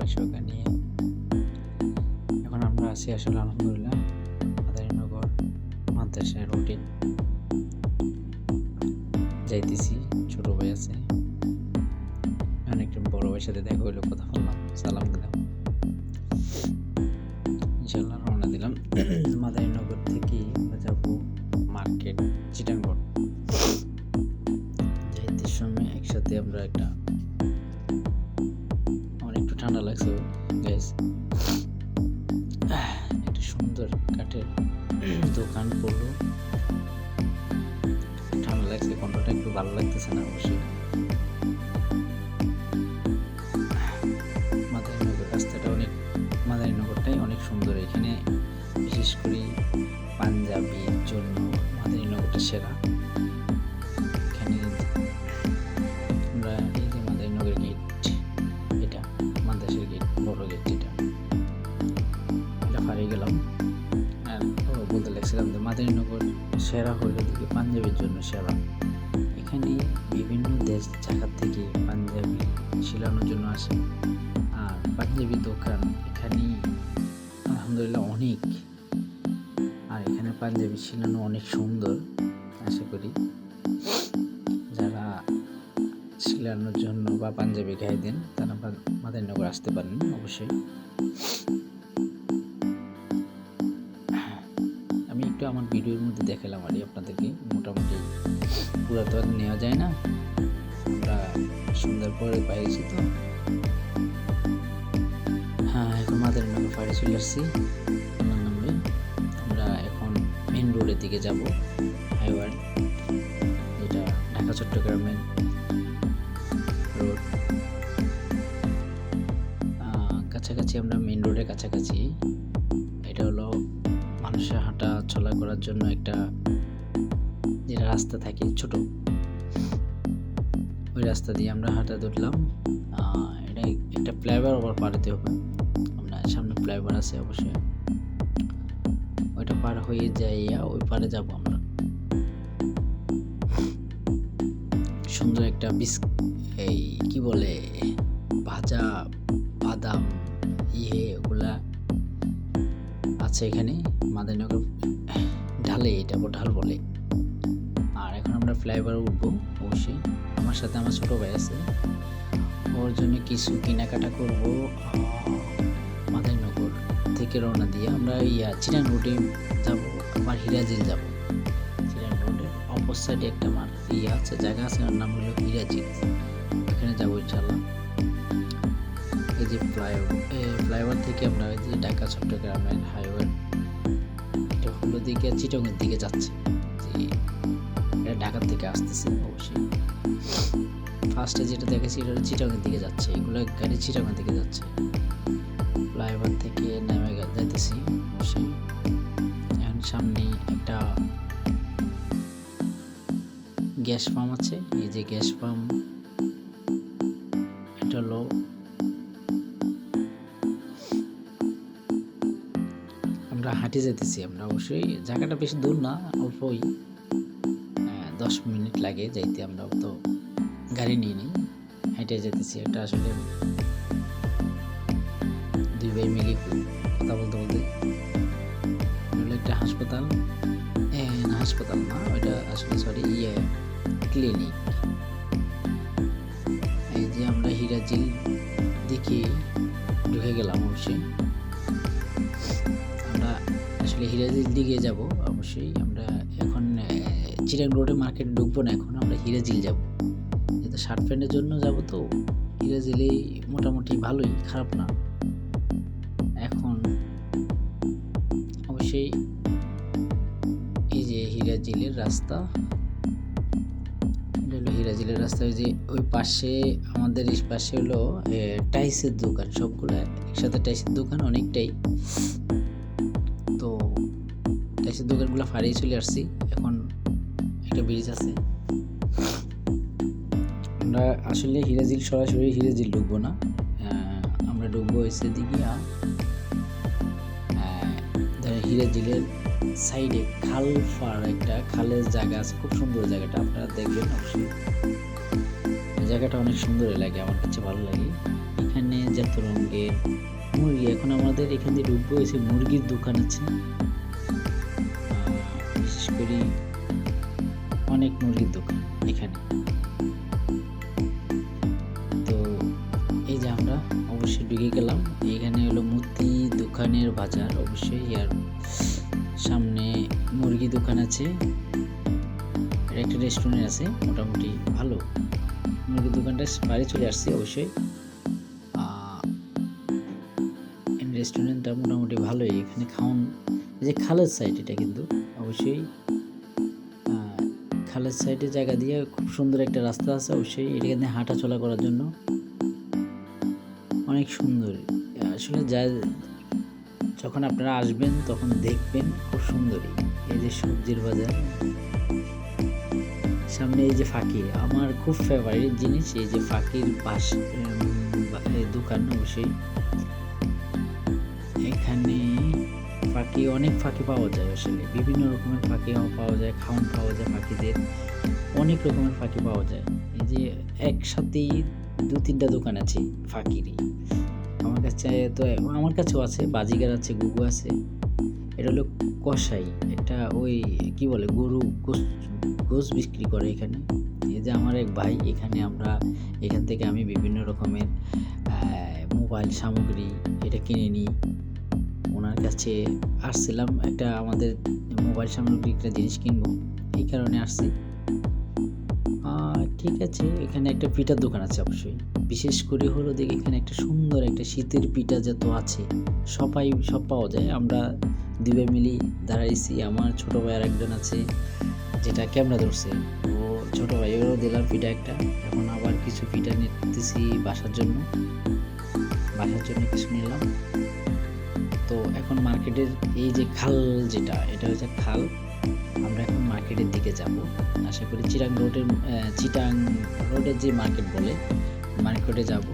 ভালোবাসা নিয়ে। এখন আমরা আছি আসলে আলহামদুলিল্লাহ মাদারীনগর মাদ্রাসায় রুটিন যাইতেছি। ছোট ভাই আছে, অনেকটা বড় ভাইয়ের সাথে দেখা হইলো, কথা বললাম, সালাম দিলাম, ইনশাল্লাহ রওনা দিলাম। মাদারীনগর থেকে আমরা যাবো মার্কেট চিটাগং। যাইতে সময় একসাথে আমরা আমার একটু ঠান্ডা লাগছে গাইস, একটা সুন্দর কাঠের দোকান পড়লো, ঠান্ডা লাগছে, কণ্ঠটা একটু ভালো লাগতেছে না অবশ্যই। মাদারীনগরটাই অনেক সুন্দর, এখানে বিশেষ করে পাঞ্জাবির জন্য মাদারীনগরটা সেরা। এখানে আমরা এই যে মাদারীনগর গেট, এটা মাদ্রাসার গেট, বড় গেট যেটা, এটা পাড়িয়ে গেলাম। আর বলতে লাগছিলাম যে মাদারীনগর সেরা হইল দিকে পাঞ্জাবির জন্য সেরা। এখানে বিভিন্ন দেশ জায়গার থেকে পাঞ্জাবি শিলানোর জন্য আসে, আর পাঞ্জাবি দোকান এখানে আলহামদুলিল্লাহ অনেক। আর এখানে পাঞ্জাবি শিলানো অনেক সুন্দর। আশা করি যারা শিলানোর জন্য বা পাঞ্জাবি গায়ে দেন তারা মাদারীনগর আসতে পারেন অবশ্যই। আমি একটু আমার ভিডিওর মধ্যে দেখালাম আর আপনাদেরকে, মোটামুটি পুরো তো আর নেওয়া যায় না, আমরা সন্ধ্যার পরে পাইছি তো। হ্যাঁ, এখন মাদারীনগর পাড়ে চলে আসছি। আমরা এখন মেন রোডের দিকে যাব, হাইওয়ে যেটা ঢাকা চট্টগ্রামের রোড। কাছাকাছি আমরা মেন রোডের কাছাকাছি। এটা হলো মানুষের হাঁটা চলা করার জন্য একটা যেটা রাস্তা থাকে ছোট, ওই রাস্তা দিয়ে আমরা হাঁটা ধরলাম। এটা একটা ফ্লাইওভার ওভার পাড়াতে হবে, আমরা সামনে ফ্লাইওভার আছে অবশ্যই, ওইটা পার হয়ে যাইয়া ওই পারে যাব আমরা। সুন্দর একটা এই কি বলে ভাজা বাদাম ওগুলা আছে এখানে মাদারীনগর ঢালে, এটা ঢাল বলে। আর এখন আমরা ফ্লাইওভারে উঠবো অবশ্যই। আমার সাথে আমার ছোট ভাই আছে, ওর জন্য কিছু কেনাকাটা করব। মাদারীনগর থেকে রওনা দিয়ে আমরা চিটাগং রোডে যাবো, আবার হিরাজিল যাব। চিটাগং রোডের অপর সাইডে একটা আমার আছে, জায়গা আছে, ওর নাম হলো হিরাজিল, ওখানে যাবো ইনশাল্লাহ। এই যে ফ্লাইওভার থেকে আমরা ওই যে ঢাকা চট্টগ্রামের হাইওয়ে, এটা হলো দিকে চিটাগংয়ের দিকে যাচ্ছে, এটা ঢাকার থেকে আসতেছে অবশ্যই। ফার্স্টে যেটা দেখেছি এটা হলো চিটাগংয়ের দিকে যাচ্ছে, এগুলো গাড়ি চিটাগংয়ের দিকে যাচ্ছে। ফ্লাইওভার থেকে নেমে যাইতেছি অবশ্যই। এখন সামনে একটা গ্যাস পাম্প আছে, এই যে গ্যাস পাম্প, এটা হলো আমরা হাঁটে যেতেছি। আমরা অবশ্যই জায়গাটা বেশি দূর না, অল্পই 10 মিনিট লাগে যাইতে, আমরা তো গাড়ি নিয়ে নিই, হেঁটে যেতেছি। এটা আসলে দুই ভাই মিলে কথা বলতে বলতে হলো একটা হাসপাতাল, না হাসপাতাল না, ওইটা আসলে সরি ক্লিনিক। এই যে আমরা হিরাজিল দিকে ঢুকে গেলাম অবশ্যই। আমরা আসলে হিরাজিল দিকে যাব অবশ্যই। আমরা এখন চিটাগং রোডে মার্কেটে ঢুকবো না, এখন আমরা হিরাজিল যাব, যেহেতু শার্ট প্যান্টের জন্য যাব। তো হিরাজিলে মোটামুটি ভালোই, খারাপ না। এখন অবশ্যই এই যে হিরাজিলের রাস্তা, এটা হলো হিরাজিলের রাস্তা। ওই যে ওই পাশে আমাদের এই পাশে হলো টাইসের দোকান, সবগুলো একসাথে টাইসের দোকান অনেকটাই। তো টাইসের দোকানগুলো ফাড়িয়ে চলে আসছি। এখন একটা ব্রিজ আছে, আমরা আসলে হিরাজিল সরাসরি হিরাজিল ঢুকবো না, আমরা ঢুকবো এসে দিকে হিরাজিলের সাইডে খাল ফার একটা খালের জায়গা আছে, খুব সুন্দর জায়গাটা, আপনারা দেখবেন অবশ্যই। জায়গাটা অনেক সুন্দর লাগে, আমার কাছে ভালো লাগে। এখানে যত রঙের মুরগি, এখন আমাদের এখান দিয়ে ঢুকবো, এসে মুরগির দোকান আছে। বিশেষ করে অনেক মুরগির দোকান এখানে। তো এই যে আমরা অবশ্যই ঢুকে গেলাম। এখানে হলো মুদি দোকানের বাজার অবশ্যই, আর সামনে মুরগি দোকান আছে। এটা একটা রেস্টুরেন্ট আছে, মোটামুটি ভালো। মুরগির দোকানটা বাইরে চলে আসছে অবশ্যই। রেস্টুরেন্টটা মোটামুটি ভালোই। এখানে খাওন, এই যে খালের সাইড, এটা কিন্তু অবশ্যই খালের সাইডে জায়গা দিয়ে খুব সুন্দর একটা রাস্তা আছে অবশ্যই। এখানে হাঁটা চলা করার জন্য অনেক সুন্দর। আসলে যা যখন আপনারা আসবেন তখন দেখবেন খুব সুন্দরই। এই যে সবজির বাজার, সামনে এই যে ফাঁকি, আমার খুব ফেভারিট জিনিস এই যে ফাঁকির দোকান অবশ্যই। এখানে ফাঁকি, অনেক ফাঁকি পাওয়া যায় আসলে, বিভিন্ন রকমের ফাঁকি পাওয়া যায়, খাওয়ান পাওয়া যায় ফাঁকিদের, অনেক রকমের ফাঁকি পাওয়া যায়। এই যে একসাথেই 2-3টা দোকান আছে ফাঁকিরই। আমার কাছেও আছে, বাজিগার আছে, গুগু আছে। এটা হলো কসাই, এটা ওই কি বলে গরু গোশ বিক্রি করে এখানে। এই যে আমার এক ভাই, এখান থেকে আমি বিভিন্ন রকমের মোবাইল সামগ্রী এটা কিনে নিই। ওনার কাছে আসছিলাম, একটা আমাদের মোবাইল সামগ্রী একটা জিনিস কিনবো, এই কারণে আসছি। ঠিক আছে, এখানে একটা পিঠার দোকান আছে অবশ্যই। বিশেষ করে হলো দেখি এখানে একটা সুন্দর একটা শীতের পিঠা যত আছে সব পাওয়া যায়। আমরা 2 ভাই মিলি দাঁড়াইছি, আমার ছোট ভাই আর একজন আছে যেটা ক্যামেরা ধরছে, ও ছোট ভাই, ওরও দিলাম পিঠা একটা। এখন আবার কিছু পিঠা নিতেছি বাসার জন্য কিছু নিলাম। তো এখন মার্কেটের এই যে খাল, এটা হচ্ছে খাল, আমরা এখন মার্কেটের দিকে যাব। আশা করি চিটাং রোডের যে মার্কেট বলে, মার্কেটে যাব।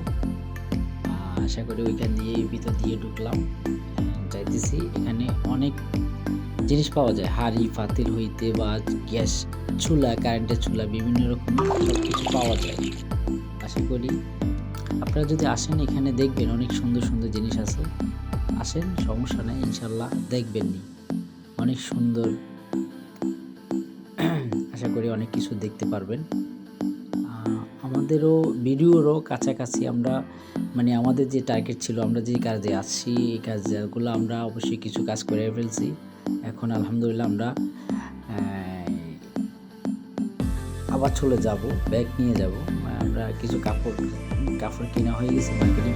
আশা করি ওইখান দিয়ে ভিতর দিয়ে ঢুকলাম, যাইতেছি। এখানে অনেক জিনিস পাওয়া যায়, হাঁড়ি পাতিল হইতে বা গ্যাস চুলা, কারেন্টের চুলা, বিভিন্ন রকম সব কিছু পাওয়া যায়। আশা করি আপনারা যদি আসেন এখানে দেখবেন অনেক সুন্দর সুন্দর জিনিস আছে। আসেন, সমস্যা নেই, ইনশাল্লাহ দেখবেননি, অনেক সুন্দর। আশা করি অনেক কিছু দেখতে পারবেন। আমাদেরও ভিডিওরও কাছাকাছি আমরা, মানে আমাদের যে টার্গেট ছিল, আমরা যে কাজে আছি, এই কাজগুলো আমরা অবশ্যই কিছু কাজ করে ফেলছি। এখন আলহামদুলিল্লাহ আমরা আবার চলে যাব, ব্যাগ নিয়ে যাব। আমরা কিছু কাপড় কেনা হয়ে গেছে, মার্কেটিং